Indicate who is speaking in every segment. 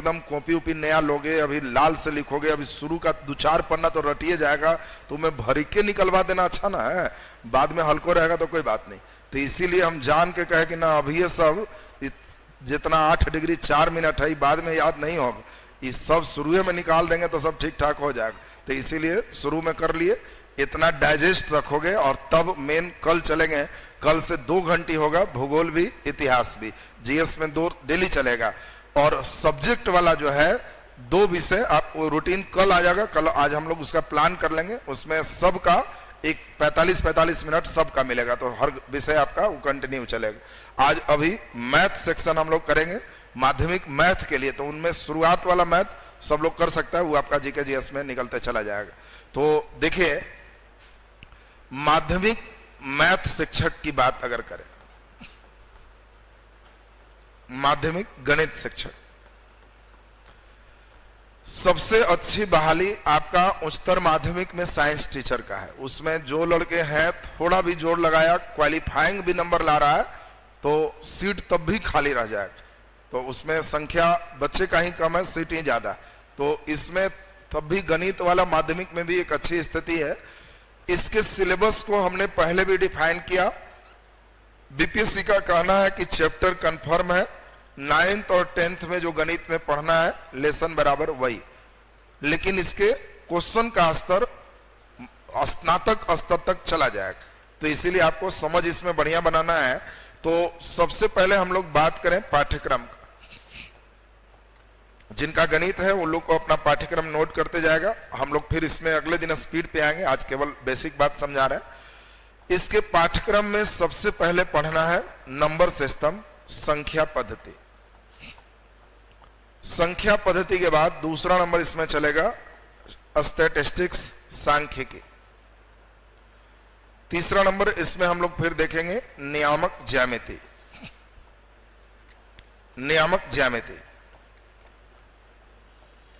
Speaker 1: एकदम copy UPI नया लोगे, अभी लाल से लिखोगे, अभी शुरू का 2-4 पन्ना तो रटिए जाएगा, तो मैं भर के निकलवा देना अच्छा ना है, बाद में हल्को रहेगा तो कोई बात नहीं। तो इसीलिए हम जान के कहे कि ना अभी ये सब जितना 8 डिग्री 4 मिनट है बाद में याद नहीं होगा, ये सब शुरू में निकाल देंगे तो सब ठीक ठाक हो जाएगा। तो इसीलिए शुरू में कर लिए, इतना डाइजेस्ट रखोगे और तब मेन कल चलेंगे। कल से 2 घंटे होगा, भूगोल भी इतिहास भी, जीएस में 2 डेली चलेगा। और सब्जेक्ट वाला जो है 2 विषय आप रूटीन कल आ जाएगा, कल आज हम लोग उसका प्लान कर लेंगे, उसमें सबका एक 45-45 मिनट सबका मिलेगा, तो हर विषय आपका वो कंटिन्यू चलेगा। आज अभी मैथ सेक्शन हम लोग करेंगे, माध्यमिक मैथ के लिए, तो उनमें शुरुआत वाला मैथ सब लोग कर सकता है, वो आपका जीके जीएस में निकलते चला जाएगा। तो देखिए, माध्यमिक मैथ शिक्षक की बात अगर करें, माध्यमिक गणित शिक्षक, सबसे अच्छी बहाली आपका उच्चतर माध्यमिक में साइंस टीचर का है। उसमें जो लड़के हैं थोड़ा भी जोर लगाया, क्वालिफाइंग भी नंबर ला रहा है, तो सीट तब भी खाली रह जाए, तो उसमें संख्या बच्चे का ही कम है, सीट ही ज्यादा, तो इसमें तब भी गणित वाला माध्यमिक में भी एक अच्छी स्थिति है। इसके सिलेबस को हमने पहले भी डिफाइन किया। बीपीएससी का कहना है कि चैप्टर कंफर्म है, 9th और 10th में जो गणित में पढ़ना है लेसन बराबर वही, लेकिन इसके क्वेश्चन का स्तर स्नातक स्तर तक चला जाएगा, तो इसीलिए आपको समझ इसमें बढ़िया बनाना है। तो सबसे पहले हम लोग बात करें पाठ्यक्रम का। जिनका गणित है वो लोग को अपना पाठ्यक्रम नोट करते जाएगा, हम लोग फिर इसमें अगले दिन स्पीड पे आएंगे, आज केवल बेसिक बात समझा रहे हैं। इसके पाठ्यक्रम में सबसे पहले पढ़ना है नंबर सिस्टम, संख्या पद्धति। संख्या पद्धति के बाद दूसरा नंबर इसमें चलेगा स्टैटिस्टिक्स, सांख्यिकी। तीसरा नंबर इसमें हम लोग फिर देखेंगे नियामक ज्यामिति, नियामक ज्यामिति।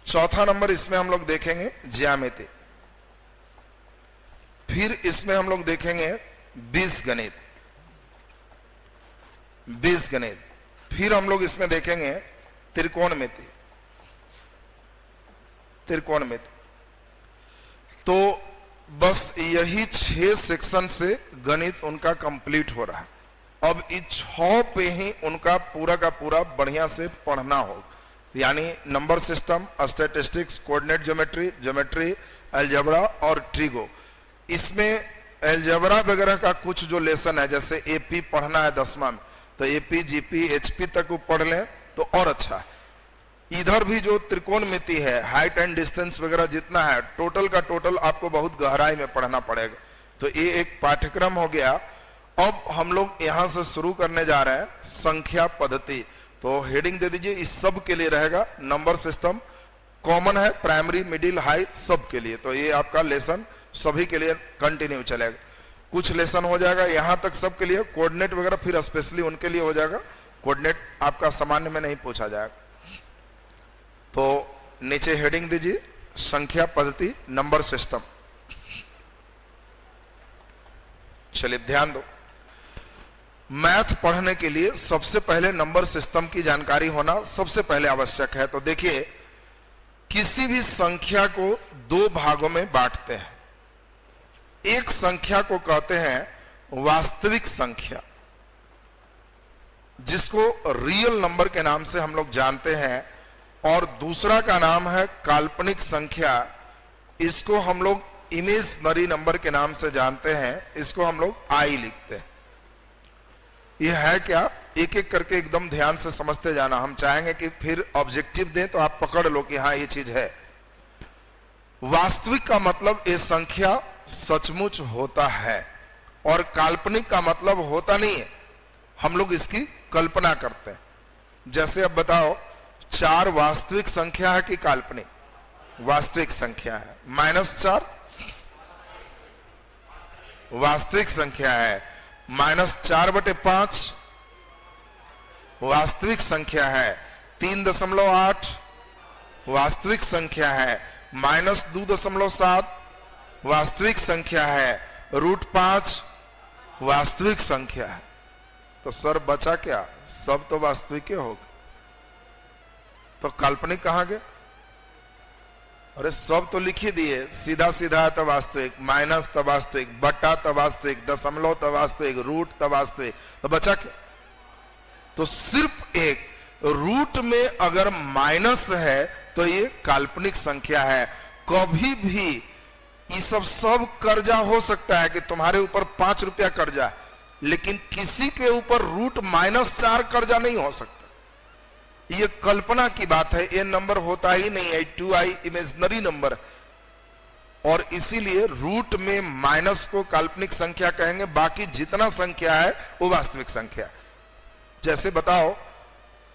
Speaker 1: चौथा नंबर इसमें हम लोग देखेंगे ज्यामिति। फिर इसमें हम लोग देखेंगे बीजगणित, बीजगणित। फिर हम लोग इसमें देखेंगे त्रिकोणमिति, त्रिकोणमिति। तो बस यही 6 सेक्शन से गणित उनका कंप्लीट हो रहा है। अब इस 6 पे ही उनका पूरा का पूरा बढ़िया से पढ़ना होगा, यानी number system, statistics, coordinate geometry, geometry, algebra और ट्रिगो। इसमें अलजेब्रा वगैरह का कुछ जो लेसन है, जैसे एपी पढ़ना है 10वां में, तो एपी, जीपी, एचपी तक वो पढ़ लें तो और अच्छा है। इधर भी जो त्रिकोणमिति है, हाइट एंड डिस्टेंस वगैरह जितना है, टोटल का टोटल आपको बहुत गहराई में पढ़ना पड़ेगा। तो ये एक पाठ्यक्रम हो गया। अब हम लोग यहां से शुरू करने जा रहे हैं संख्या पद्धति। तो हेडिंग दे दीजिए, इस सब के लिए रहेगा। नंबर सिस्टम कॉमन है, प्राइमरी, मिडिल, हाई सब के लिए, तो ये आपका लेसन सभी के लिए कंटिन्यू चलेगा। कुछ लेसन हो जाएगा यहां तक सब के लिए, कोऑर्डिनेट वगैरह फिर स्पेशली उनके लिए हो जाएगा। कोऑर्डिनेट आपका सामान्य में नहीं पूछा जाएगा। तो नीचे हेडिंग दीजिए संख्या पद्धति, नंबर सिस्टम। चलिए ध्यान दो, मैथ पढ़ने के लिए सबसे पहले नंबर सिस्टम की जानकारी होना सबसे पहले आवश्यक है। तो देखिए, किसी भी संख्या को 2 भागों में बांटते हैं। एक संख्या को कहते हैं वास्तविक संख्या, जिसको रियल नंबर के नाम से हम लोग जानते हैं, और दूसरा का नाम है काल्पनिक संख्या। इसको हम लोग इमेजिनरी नंबर के नाम से जानते हैं, इसको हम लोग आई लिखते हैं। यह है क्या, एक एक करके एकदम ध्यान से समझते जाना। हम चाहेंगे कि फिर ऑब्जेक्टिव दें तो आप पकड़ लो कि हाँ ये चीज है। वास्तविक का मतलब ये संख्या सचमुच होता है, और काल्पनिक का मतलब होता नहीं है, हम लोग इसकी कल्पना करते हैं। जैसे अब बताओ, 4 वास्तविक संख्या है कि काल्पनिक? वास्तविक संख्या है। -4 वास्तविक संख्या है। -4/5 वास्तविक संख्या है। 3.8 वास्तविक संख्या है। -2.7 वास्तविक संख्या है। √5 वास्तविक संख्या है। तो सर बचा क्या? सब तो वास्तविक होगा। तो काल्पनिक कहां गए? अरे सब तो लिख ही दिए, सीधा सीधा है तो वास्तविक, माइनस तो वास्तविक, बटा तो वास्तविक, दशमलव तो वास्तविक, रूट तो वास्तविक, तो बचा क्या? तो सिर्फ एक रूट में अगर माइनस है तो ये काल्पनिक संख्या है। कभी भी ये सब कर्जा हो सकता है कि तुम्हारे ऊपर 5 रुपया कर्जा, लेकिन किसी के ऊपर √-4 कर्जा नहीं हो सकता। ये कल्पना की बात है, ये नंबर होता ही नहीं है, 2i इमेजिनरी नंबर, और इसीलिए रूट में माइनस को काल्पनिक संख्या कहेंगे, बाकी जितना संख्या है वो वास्तविक संख्या। जैसे बताओ,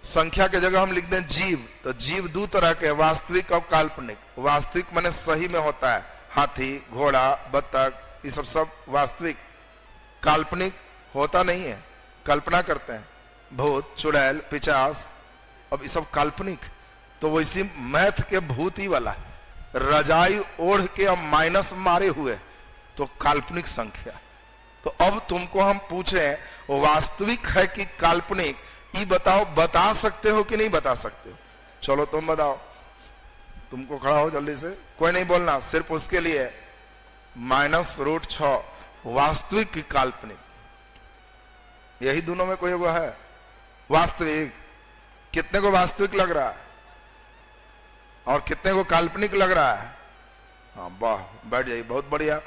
Speaker 1: संख्या के जगह हम लिख दें जीव, तो जीव दो तरह के, वास्तविक और काल्पनिक। वास्तविक माने सही में होता है, हाथी, घोड़ा, बत्तख, ये सब वास्तविक। काल्पनिक होता नहीं है, कल्पना करते हैं, भूत, चुड़ैल, पिशाच, अब ये सब काल्पनिक। तो वैसी मैथ के भूत ही वाला, रजाई ओढ़ के अब माइनस मारे हुए, तो काल्पनिक संख्या। तो अब तुमको हम पूछे वास्तविक है कि काल्पनिक, ये बताओ, बता सकते हो कि नहीं बता सकते हो? चलो तुम बताओ, तुमको खड़ा हो जल्दी से, कोई नहीं बोलना, सिर्फ उसके लिए -√6 वास्तविक की काल्पनिक, यही दोनों में कोई एगो है वास्तविक। कितने को वास्तविक लग रहा है और कितने को काल्पनिक लग रहा है? हाँ वाह, बैठ जाइए, बहुत बढ़िया।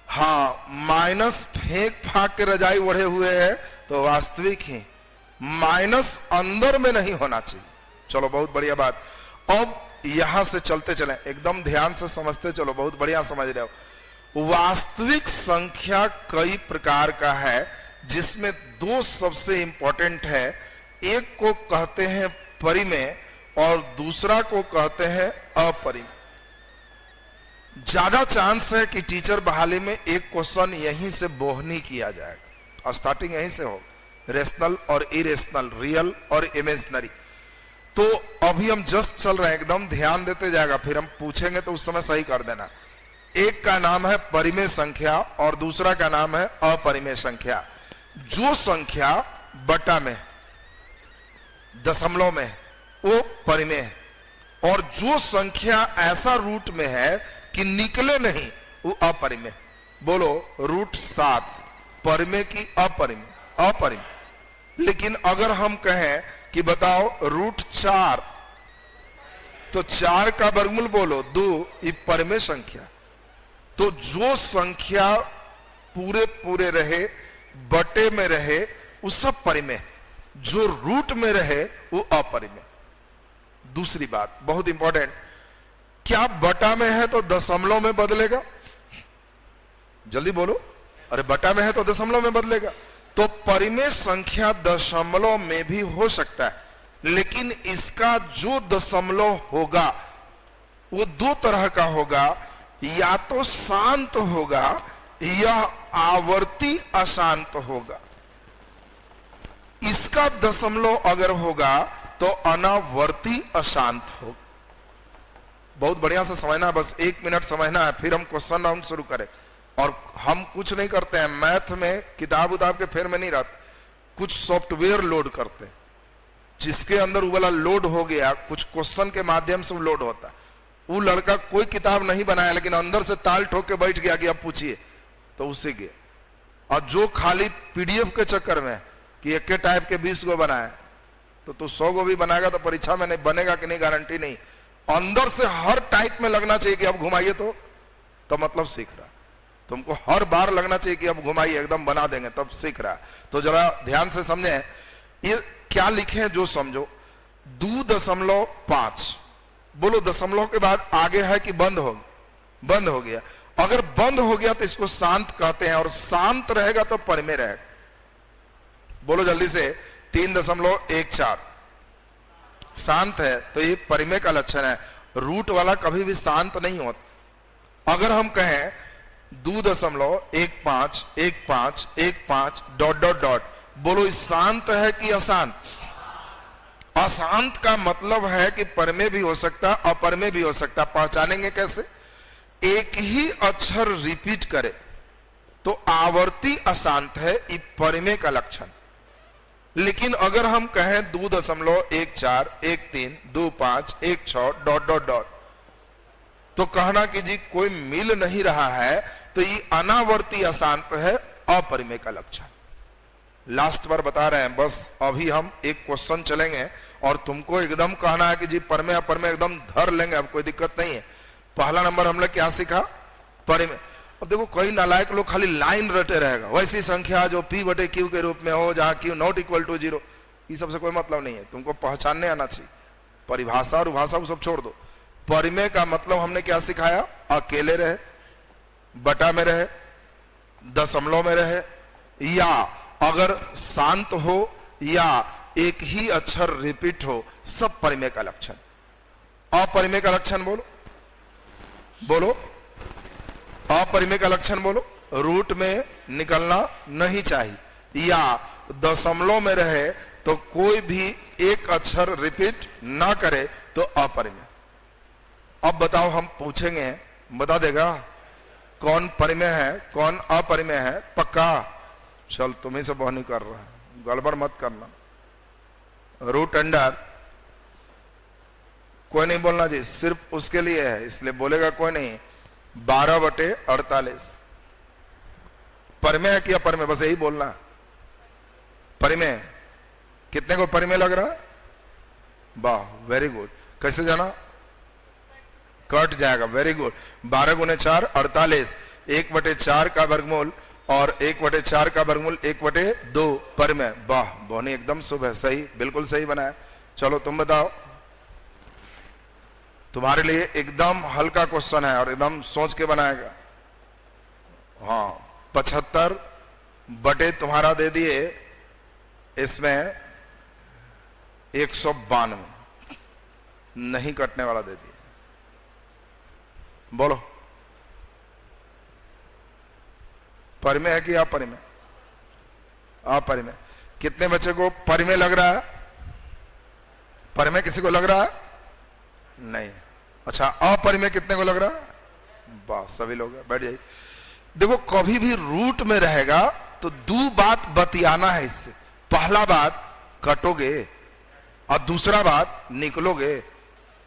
Speaker 1: हाँ, माइनस फेंक फाक के रजाई ओढ़े हुए है तो वास्तविक ही, माइनस अंदर में नहीं होना चाहिए। चलो बहुत बढ़िया बात। अब यहां से चलते चले, एकदम ध्यान से समझते चलो, बहुत बढ़िया समझ रहे हो। वास्तविक संख्या कई प्रकार का है, जिसमें दो सबसे इंपॉर्टेंट है, एक को कहते हैं परिमेय और दूसरा को कहते हैं अपरिमेय। ज्यादा चांस है कि टीचर बहाली में एक क्वेश्चन यहीं से बोहनी किया जाएगा, स्टार्टिंग यहीं से हो, रेशनल और इरेशनल, रियल और इमेजिनरी। तो अभी हम जस्ट चल रहे हैं, एकदम ध्यान देते जाएगा, फिर हम पूछेंगे तो उस समय सही कर देना। एक का नाम है परिमेय संख्या और दूसरा का नाम है अपरिमेय संख्या। जो संख्या बटा में, दशमलव में, वो परिमेय है, और जो संख्या ऐसा रूट में है कि निकले नहीं, वो अपरिमेय। बोलो, √7 परिमेय की अपरिमेय? अपरिमेय। लेकिन अगर हम कहें कि बताओ √4, तो 4 का वर्गमूल बोलो 2, ये परिमेय संख्या। तो जो संख्या पूरे पूरे रहे, बटे में रहे, वो सब परिमेय, जो रूट में रहे वो अपरिमेय। दूसरी बात बहुत इंपॉर्टेंट, क्या बटा में है तो दशमलव में बदलेगा? जल्दी बोलो, अरे बटा में है तो दशमलव में बदलेगा। तो परिमेय संख्या दशमलव में भी हो सकता है, लेकिन इसका जो दशमलव होगा वो दो तरह का होगा, या तो शांत होगा या आवर्ती अशांत होगा। इसका दशमलव अगर होगा तो अनावर्ती अशांत होगा। बहुत बढ़िया से समझना, बस 1 मिनट समझना है, फिर हम क्वेश्चन राउंड शुरू करें। और हम कुछ नहीं करते हैं मैथ में, किताब उताब के फेर में नहीं रहते, कुछ सॉफ्टवेयर लोड करते हैं, जिसके अंदर वो वाला लोड हो गया, कुछ क्वेश्चन के माध्यम से लोड होता है। वो लड़का कोई किताब नहीं बनाया, लेकिन अंदर से ताल ठोक के बैठ गया कि अब पूछिए, तो उसे गए। और जो खाली पीडीएफ के चक्कर में कि एक के टाइप के 20 गो बनाए, तो तू 100 गो भी बनाएगा तो परीक्षा में नहीं बनेगा कि नहीं, गारंटी नहीं। अंदर से हर टाइप में लगना चाहिए कि अब घुमाइए, तो मतलब सीख रहा। तुमको हर बार लगना चाहिए कि अब घुमाइए, एकदम बना देंगे, तब सीख रहा। तो जरा ध्यान से समझे, ये क्या लिखे जो समझो। 2.5, बोलो दशमलव के बाद आगे है कि बंद हो गया? अगर बंद हो गया तो इसको शांत कहते हैं, और शांत रहेगा तो परिमेय रहेगा। बोलो जल्दी से, 3.14 शांत है तो ये परिमेय का लक्षण है। रूट वाला कभी भी शांत नहीं होता। अगर हम कहें 2.151515 ... बोलो शांत है कि अशांत? अशांत का मतलब है कि परिमेय भी हो सकता, अपरिमेय भी हो सकता। पहचानेंगे कैसे? एक ही अक्षर रिपीट करे तो आवर्ती अशांत है, ये परिमेय का लक्षण। लेकिन अगर हम कहें 2.14, 13, 25, 16 डॉट डॉट डॉट, तो कहना कि जी कोई मिल नहीं रहा है, तो ये अनावर्ती अशांत है, अपरिमेय का लक्षण। लास्ट बार बता रहे हैं, बस अभी हम एक क्वेश्चन चलेंगे और तुमको एकदम कहना है कि जी परमेय अपरमेय एकदम धर लेंगे, अब कोई दिक्कत नहीं है। पहला नंबर हमने क्या सीखा? परिमेय। अब देखो कई नालायक लोग खाली लाइन रटे रहेगा, वैसी संख्या जो P बटे Q के रूप में हो जहां Q नॉट इक्वल टू 0, ये सबसे कोई मतलब नहीं है। तुमको पहचानने आना चाहिए, परिभाषा और भाषा वो सब छोड़ दो। परिमेय का मतलब हमने क्या सिखाया? अकेले रहे, बटा में रहे, दशमलव में रहे, या अगर शांत हो, या एक ही अक्षर रिपीट हो, सब परिमेय का लक्षण। अपरिमेय का लक्षण बोलो, बोलो अपरिमेय का लक्षण बोलो। रूट में निकलना नहीं चाहिए, या दशमलव में रहे तो कोई भी एक अक्षर रिपीट ना करे, तो अपरिमेय। अब बताओ, हम पूछेंगे, बता देगा कौन परिमेय है कौन अपरिमेय है? पक्का? चल तुम्ही से बहनी कर रहा है, गड़बड़ मत करना। रूट अंडर कोई नहीं बोलना जी, सिर्फ उसके लिए है, इसलिए बोलेगा कोई नहीं। 12/48 परिमेय है कि अपरिमेय? बस यही बोलना। परिमेय कितने को परिमेय लग रहा है? वाह, वेरी गुड। कैसे जाना? कट जाएगा, वेरी गुड। 12 गुने 4 48, 1/4 का वर्गमूल और 1/4 का वर्गमूल 1/2 परिमेय। वाह बोनी, एकदम शुभ है, सही, बिल्कुल सही बनाया। चलो तुम बताओ, तुम्हारे लिए एकदम हल्का क्वेश्चन है और एकदम सोच के बनाएगा। हाँ, 75 बटे तुम्हारा दे दिए इसमें 192, नहीं कटने वाला दे दिए। बोलो परिमेय है कि अपरिमेय? अपरिमेय। कितने बच्चे को परिमेय लग रहा है? परिमेय किसी को लग रहा है? नहीं। अच्छा, अपरिमेय कितने को लग रहा है? वाह, सभी लोग बैठ जाइए। देखो कभी भी रूट में रहेगा तो दो बात बतियाना है इससे। पहला बात कटोगे और दूसरा बात निकलोगे।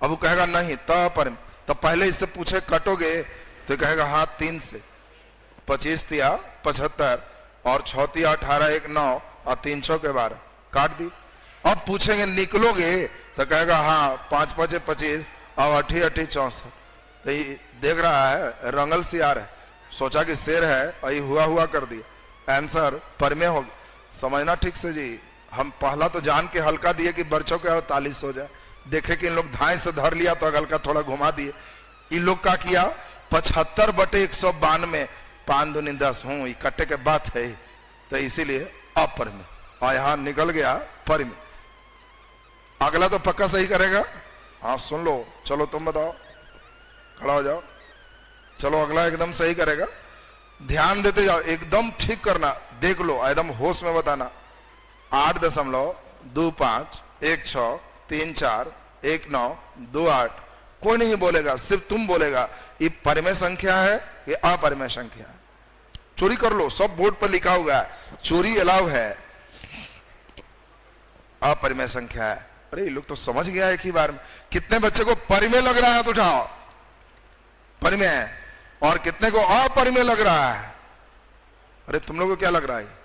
Speaker 1: अब वो कहेगा नहीं तो परिमेय, तो पहले इससे पूछे कटोगे तो कहेगा हाँ 3 से 25 तिया 75 और 6 तिया 18, 1 9 और 3 6 के 12 काट दी। अब पूछेंगे निकलोगे तो कहेगा हाँ 5 5 25 और 8 8 64। तो ये देख रहा है रंगल सियार है, सोचा कि शेर है और ये हुआ कर दिया। आंसर परिमेय हो गया। समझना ठीक से जी। हम पहला तो जान के हल्का दिए कि बर्चों के 48 हो जाए, देखे कि इन लोग धाए से धर लिया तो अगल का थोड़ा घुमा दिए। इन लोग का किया 75 बटे 192, 5 दूनी 10 हूं, इकट्ठे के बात है, तो इसीलिए अपरिमेय। और यहां निकल गया परिमेय। अगला तो पक्का सही करेगा। हाँ सुन लो, चलो तुम बताओ, खड़ा हो जाओ। चलो अगला एकदम सही करेगा, ध्यान देते जाओ, एकदम ठीक करना, देख लो एकदम होश में बताना। 8.25 16 34 19 28 कोई नहीं बोलेगा, सिर्फ तुम बोलेगा ये परिमेय संख्या है ये अपरिमेय संख्या है। चोरी कर लो, सब बोर्ड पर लिखा हुआ है, चोरी अलाउ है। अपरिमेय संख्या है। अरे ये लोग तो समझ गया एक ही बार में। कितने बच्चे को परिमेय लग रहा है तो उठाओ परिमेय, और कितने को अपरिमेय लग रहा है? अरे तुम लोगों को क्या लग रहा है?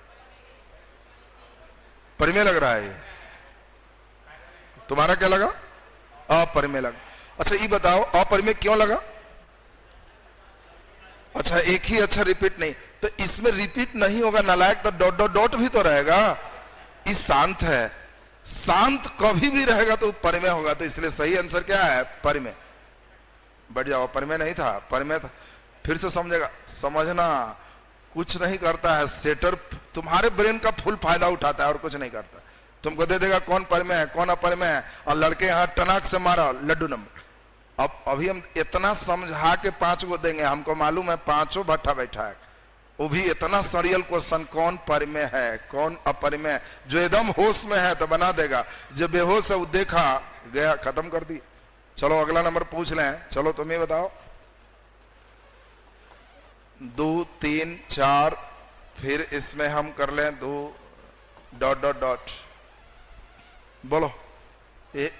Speaker 1: परिमेय लग रहा है। तुम्हारा क्या लगा? अपरिमेय लगा। अच्छा ये बताओ अपरिमेय क्यों लगा? अच्छा एक ही अक्षर रिपीट नहीं, तो इसमें रिपीट नहीं होगा नालायक, तो डॉट डॉट डॉट भी तो रहेगा। इस शांत है, शांत कभी भी रहेगा तो परिमेय होगा, तो इसलिए सही आंसर क्या है? परिमेय। बैठ जाओ, परिमेय नहीं था, परिमेय था। फिर से समझेगा, समझना कुछ नहीं करता है सेटर, तुम्हारे ब्रेन का फुल फायदा उठाता है और कुछ नहीं करता। तुमको दे देगा कौन परिमेय है कौन अपरिमेय है, और लड़के यहाँ टनाक से मारा लड्डू नंबर। अब अभी हम इतना समझा के 5 को देंगे, हमको मालूम है 5 भट्ठा बैठा है, वो भी इतना सरियल क्वेश्चन कौन परिमेय है कौन अपरिमेय। जो एकदम होश में है तो बना देगा, जो बेहोश है वो देखा गया, खत्म कर दी। चलो अगला नंबर पूछ लें। चलो तुम ही बताओ। 2 3 4 फिर इसमें हम कर लें 2 डॉट डॉट डॉट बोलो, ये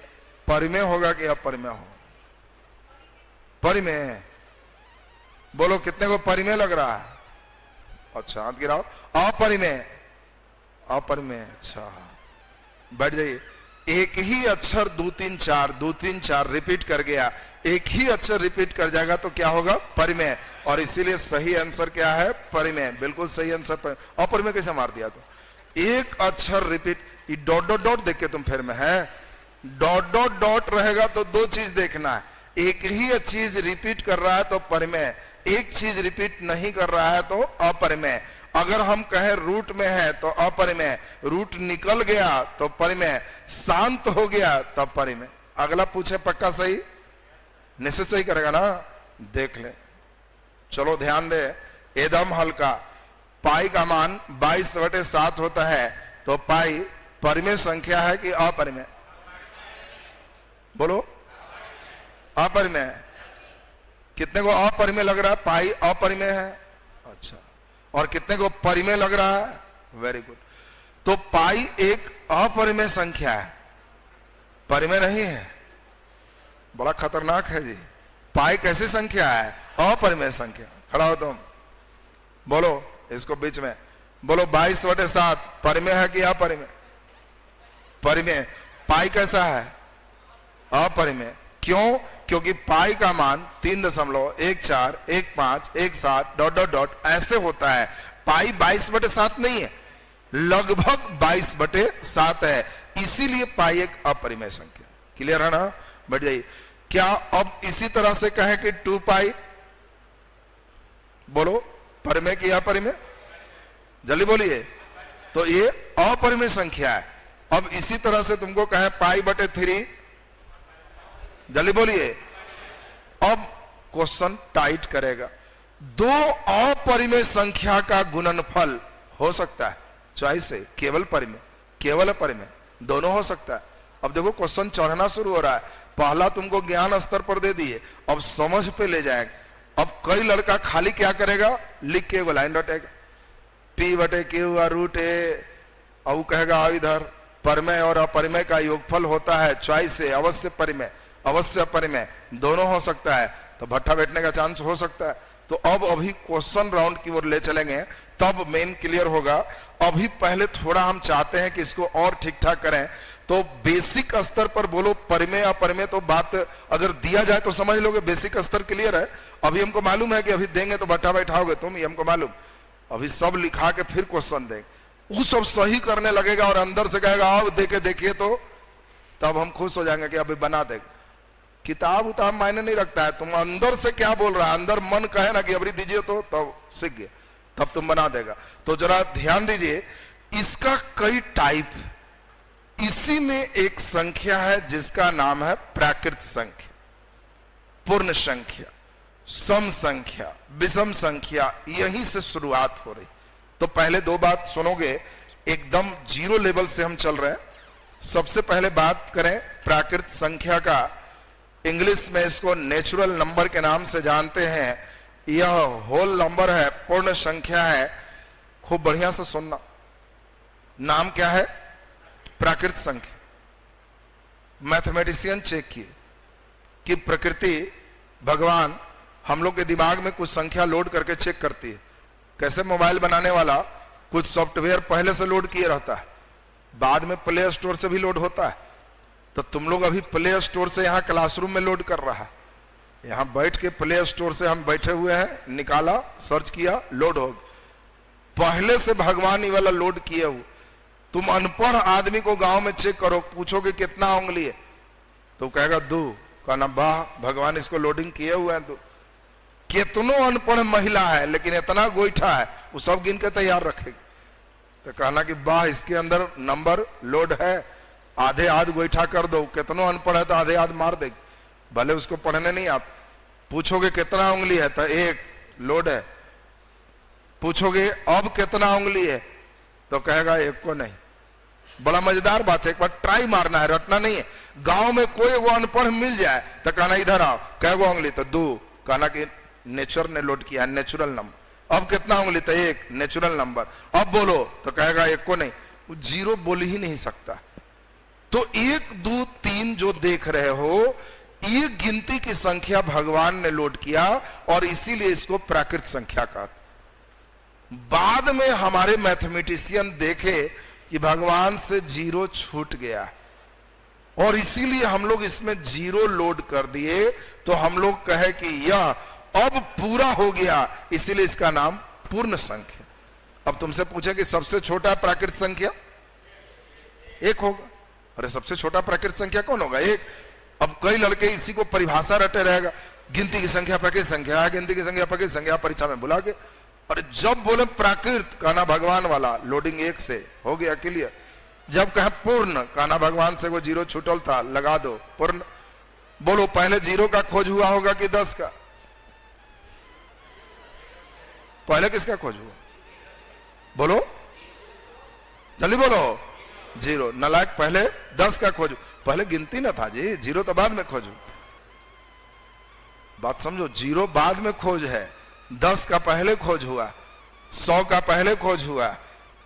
Speaker 1: परिमेय होगा कि अपरिमेय हो? परिमेय। बोलो कितने को परिमेय लग रहा है? अच्छा हाथ गिराओ। अपरिमेय, अपरिमेय। अच्छा बैठ जाइए। एक ही अक्षर 2 3 4 2 3 4 रिपीट कर गया, एक ही अक्षर रिपीट कर जाएगा तो क्या होगा? परिमेय। और इसीलिए सही आंसर क्या है? परिमेय। बिल्कुल सही आंसर। अपरिमेय कैसे मार दिया? तो एक अक्षर रिपीट, ये डॉट डॉट डॉट देख के तुम फिर में है, डॉट डॉट डॉट रहेगा तो दो चीज देखना है, एक ही चीज रिपीट कर रहा है तो परिमेय, एक चीज रिपीट नहीं कर रहा है तो अपरिमेय। अगर हम कहें रूट में है तो अपरिमेय, रूट निकल गया तो परिमेय, शांत हो गया तब परिमेय। अगला पूछे पक्का सही? निश्चित सही करेगा ना? देख ले। चलो ध्यान दे, एकदम हल्का। पाई का मान 22/7 होता है, तो पाई परिमेय संख्या है कि अपरिमेय? बोलो अपरिमेय। कितने को अपरिमेय लग रहा है? पाई अपरिमेय है। अच्छा, और कितने को परिमेय लग रहा है? Very good. तो पाई एक अपरिमेय संख्या है, परिमेय नहीं है। बड़ा खतरनाक है जी। पाई कैसी संख्या है? अपरिमेय संख्या। खड़ा हो तुम, बोलो इसको बीच में बोलो। 22/7 परिमेय है कि अपरिमेय? परिमेय। पाई कैसा है? अपरिमेय। क्यों? क्योंकि पाई का मान 3.141517 डॉट डॉट डॉट ऐसे होता है। पाई 22/7 नहीं है, लगभग 22/7 है, इसीलिए पाई एक अपरिमेय संख्या। क्लियर है ना? बढ़ जाइए। क्या अब इसी तरह से कहें कि 2 पाई? बोलो परिमेय की अपरिमेय? जल्दी बोलिए। तो ये अपरिमेय संख्या है। अब इसी तरह से तुमको कहें पाई/3, जल्दी बोलिए। अब क्वेश्चन टाइट करेगा। दो अपरिमेय संख्या का गुणनफल हो सकता है, चॉइस है, केवल परिमेय, केवल अपरिमेय, दोनों हो सकता है। अब देखो क्वेश्चन चढ़ना शुरू हो रहा है। पहला तुमको ज्ञान स्तर पर दे दिए, अब समझ पे ले जाएगा। अब कई लड़का खाली क्या करेगा? लिख के एगो लाइन रटेगा, P/Q और कहेगा इधर परिमेय और अपरिमेय का योगफल होता है, चॉइस है, अवश्य परिमेय अवश्य अपरिमेय, दोनों हो सकता है, तो भट्ठा बैठने का चांस हो सकता है। तो अब अभी क्वेश्चन राउंड की ओर ले चलेंगे, तब मेन क्लियर होगा। अभी पहले थोड़ा हम चाहते हैं कि इसको और ठीक ठाक करें। तो बेसिक स्तर पर बोलो परिमेय अपरिमेय, तो बात अगर दिया जाए तो समझ लोगे, बेसिक स्तर क्लियर है। अभी हमको मालूम है कि अभी देंगे तो भट्ठा बैठाओगे तुम, ये हमको मालूम। अभी सब लिखा के फिर क्वेश्चन देंगे, वो सब सही करने लगेगा और अंदर से कहेगा आओ देखे देखिए, तो तब हम खुश हो जाएंगे कि अभी बना देगा। किताब उताब मायने नहीं रखता है, तुम अंदर से क्या बोल रहा है, अंदर मन कहे ना कि अभी दीजिए तो तब सीख गए, तब तुम बना देगा। तो जरा ध्यान दीजिए, इसका कई टाइप। इसी में एक संख्या है जिसका नाम है प्राकृत संख्या, पूर्ण संख्या, सम संख्या, विषम संख्या, यहीं से शुरुआत हो रही। तो पहले दो बात सुनोगे, एकदम जीरो लेवल से हम चल रहे हैं। सबसे पहले बात करें प्राकृत संख्या का, इंग्लिश में इसको नेचुरल नंबर के नाम से जानते हैं। यह होल नंबर है, पूर्ण संख्या है। खूब बढ़िया से सुनना, नाम क्या है? प्राकृत संख्या। मैथमेटिशियन चेक किए कि प्रकृति, भगवान हम लोग के दिमाग में कुछ संख्या लोड करके चेक करती है। कैसे? मोबाइल बनाने वाला कुछ सॉफ्टवेयर पहले से लोड किए रहता है, बाद में प्ले स्टोर से भी लोड होता है। तो तुम लोग अभी प्ले स्टोर से यहाँ क्लासरूम में लोड कर रहा है, यहाँ बैठ के प्ले स्टोर से हम बैठे हुए हैं, निकाला, सर्च किया, लोड हो। पहले से भगवान ये वाला लोड किए हुए। तुम अनपढ़ आदमी को गांव में चेक करो, पूछोगे कितना उंगली है, तो कहेगा 2। कहना वाह, भगवान इसको लोडिंग किए हुए हैं। तो कितनों अनपढ़ महिला है लेकिन इतना गोईठा है, वो सब गिन के तैयार रखेगी। तो कहना कि वाह, इसके अंदर नंबर लोड है, आधे आध गोईठा कर दो। कितनों अनपढ़ है तो आधे आध मार देगी, भले उसको पढ़ने नहीं आता। पूछोगे कितना उंगली है, तो 1 लोड है। पूछोगे अब कितना उंगली है, तो कहेगा 1 को नहीं। बड़ा मजेदार बात है, एक बार ट्राई मारना है, रटना नहीं है। गांव में कोई वो अनपढ़ मिल जाए तो कहना इधर आओ, कहेगा उंगली, तो 2। कहना कि नेचर ने लोड किया, नेचुरल नंबर। अब कितना उंगली, तो 1, नेचुरल नंबर। अब बोलो, तो कहेगा 1 को नहीं। वो 0 बोल ही नहीं सकता। तो 1 2 3 जो देख रहे हो, ये गिनती की संख्या भगवान ने लोड किया और इसीलिए इसको प्राकृत संख्या कहा। बाद में हमारे मैथमेटिशियन देखे कि भगवान से 0 छूट गया और इसीलिए हम लोग इसमें 0 लोड कर दिए, तो हम लोग कहे कि यह अब पूरा हो गया, इसीलिए इसका नाम पूर्ण संख्या। अब तुमसे पूछे कि सबसे छोटा प्राकृत संख्या 1 होगा। अरे सबसे छोटा प्राकृत संख्या कौन होगा? 1। अब कई लड़के इसी को परिभाषा रटे रहेगा, गिनती की संख्या प्राकृत संख्या है, गिनती की संख्या प्राकृत संख्या, परीक्षा में बुला के। अरे जब बोले प्राकृत, कहना भगवान वाला, लोडिंग 1 से हो गया क्लियर। जब कहे पूर्ण, कहना भगवान से वो 0 छूटल था, लगा दो पूर्ण। बोलो पहले 0 का खोज हुआ होगा कि 10 का? पहले किसका खोज हुआ? बोलो जल्दी बोलो। 0। नालायक, पहले 10 का खोज, पहले गिनती ना था जी, 0 तो बाद में खोज। बात समझो, 0 बाद में खोज है, 10 का पहले खोज हुआ, 100 का पहले खोज हुआ।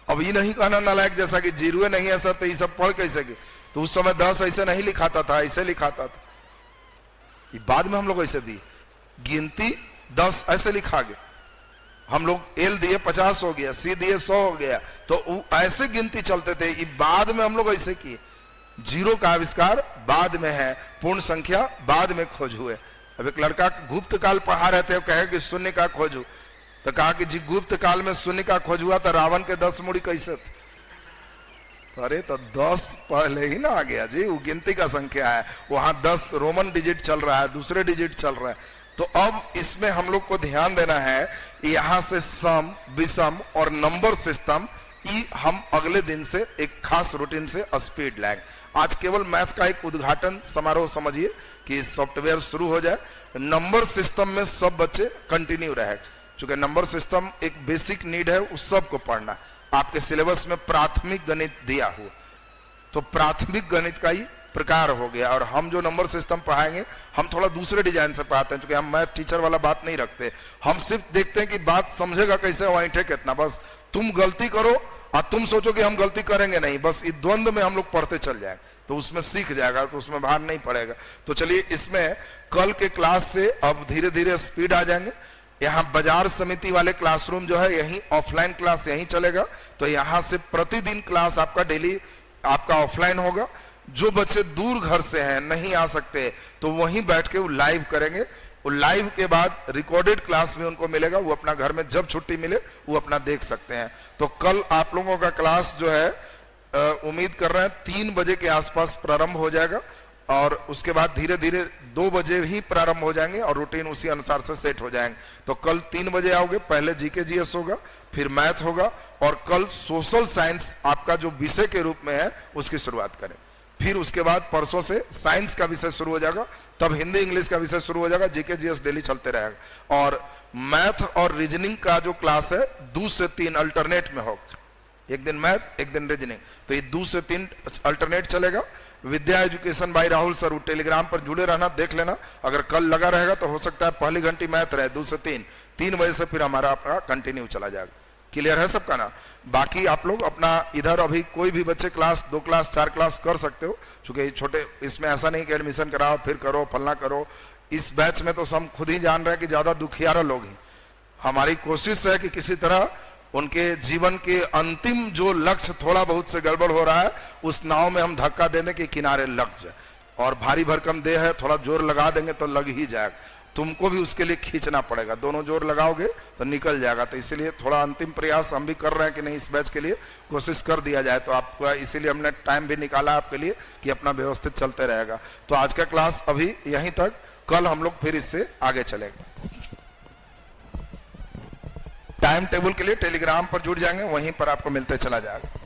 Speaker 1: अब ये नहीं कहना नालायक जैसा कि 0 नहीं है सर तो ये सब पढ़ कैसे गए? तो उस समय 10 ऐसे नहीं लिखाता था, ऐसे लिखाता था। ये बाद में हम लोग ऐसे दी, गिनती 10 ऐसे लिखा गया। हम लोग एल दिए 50 हो गया, सी दिए 100 हो गया, तो ऐसे गिनती चलते थे। ये बाद में हम लोग ऐसे किए। 0 का आविष्कार बाद में है, पूर्ण संख्या बाद में खोज हुए। अब एक लड़का गुप्त काल पढ़ा रहे थे, कहे कि शून्य का खोज हो, तो कहा कि जी गुप्त काल में शून्य का खोज हुआ तो रावण के 10 मूड़ी कैसे थे? अरे तो 10 पहले ही ना आ गया जी, वो गिनती का संख्या है, वहां 10 रोमन डिजिट चल रहा है, दूसरे डिजिट चल रहा है। तो अब इसमें हम लोग को ध्यान देना है, यहां से सम, विषम और नंबर सिस्टम, ये हम अगले दिन से एक खास रूटीन से स्पीड लैग। आज केवल मैथ का एक उद्घाटन समारोह समझिए कि सॉफ्टवेयर शुरू हो जाए। नंबर सिस्टम में सब बच्चे कंटिन्यू रहे, क्योंकि नंबर सिस्टम एक बेसिक नीड है, उस सब को पढ़ना। आपके सिलेबस में प्राथमिक गणित दिया हुआ, तो प्राथमिक गणित का ही प्रकार हो गया। और हम जो नंबर सिस्टम पढ़ाएंगे, हम थोड़ा दूसरे डिजाइन से पढ़ाते हैं, क्योंकि हम मैथ टीचर वाला बात नहीं रखते। हम सिर्फ देखते हैं कि बात समझेगा कैसे, वाइंठे कितना। बस तुम गलती करो और तुम सोचो कि हम गलती करेंगे नहीं, बस इस द्वंद्व में हम लोग पढ़ते चल जाएंगे, तो उसमें सीख जाएगा, तो उसमें भार नहीं पड़ेगा। तो चलिए, इसमें कल के क्लास से अब धीरे धीरे स्पीड आ जाएंगे। यहाँ बाजार समिति वाले क्लासरूम जो है, यही ऑफलाइन क्लास यहीं चलेगा। तो यहाँ से प्रतिदिन क्लास आपका डेली आपका ऑफलाइन होगा। जो बच्चे दूर घर से हैं, नहीं आ सकते, तो वहीं बैठ के वो लाइव करेंगे। वो लाइव के बाद रिकॉर्डेड क्लास भी उनको मिलेगा, वो अपना घर में जब छुट्टी मिले वो अपना देख सकते हैं। तो कल आप लोगों का क्लास जो है उम्मीद कर रहे हैं 3 बजे के आसपास प्रारंभ हो जाएगा, और उसके बाद धीरे धीरे 2 बजे ही प्रारंभ हो जाएंगे और रूटीन उसी अनुसार से सेट हो जाएंगे। तो कल 3 बजे आओगे, पहले जीके जीएस होगा, फिर मैथ होगा, और कल सोशल साइंस आपका जो विषय के रूप में है उसकी शुरुआत करें। फिर उसके बाद परसों से साइंस का विषय शुरू हो जाएगा, तब हिंदी इंग्लिश का विषय शुरू हो जाएगा, जीके जीएस डेली चलते रहेगा। और मैथ और रीजनिंग का जो क्लास है 2 से 3 अल्टरनेट में होगा, एक दिन मैथ एक दिन रीजनिंग, तो ये 2 से 3 अल्टरनेट चलेगा। विद्या एजुकेशन बाई राहुल सर, वो टेलीग्राम पर जुड़े रहना, देख लेना। अगर कल लगा रहेगा तो हो सकता है पहली घंटी मैथ रहे 2 से 3 बजे से फिर हमारा अपना कंटिन्यू चला जाएगा। क्लियर है सबका ना? बाकी आप लोग अपना इधर अभी कोई भी बच्चे क्लास 2 क्लास 4 क्लास कर सकते हो, क्योंकि छोटे इसमें ऐसा नहीं कि एडमिशन कराओ फिर करो फलना करो। इस बैच में तो हम खुद ही जान रहे हैं कि ज्यादा दुखियारा लोग ही। हमारी कोशिश है कि किसी तरह उनके जीवन के अंतिम जो लक्ष्य थोड़ा बहुत से गड़बड़ हो रहा है, उस नाव में हम धक्का देने के किनारे लग जाए। और भारी भरकम देह है, थोड़ा जोर लगा देंगे तो लग ही जाएगा। तुमको भी उसके लिए खींचना पड़ेगा, दोनों जोर लगाओगे तो निकल जाएगा। तो इसीलिए थोड़ा अंतिम प्रयास हम भी कर रहे हैं कि नहीं, इस बैच के लिए कोशिश कर दिया जाए। तो आपका इसीलिए हमने टाइम भी निकाला आपके लिए कि अपना व्यवस्थित चलते रहेगा। तो आज का क्लास अभी यहीं तक, कल हम लोग फिर इससे आगे चलेंगे। टाइम टेबल के लिए टेलीग्राम पर जुड़ जाएंगे, वहीं पर आपको मिलते चला जाएगा।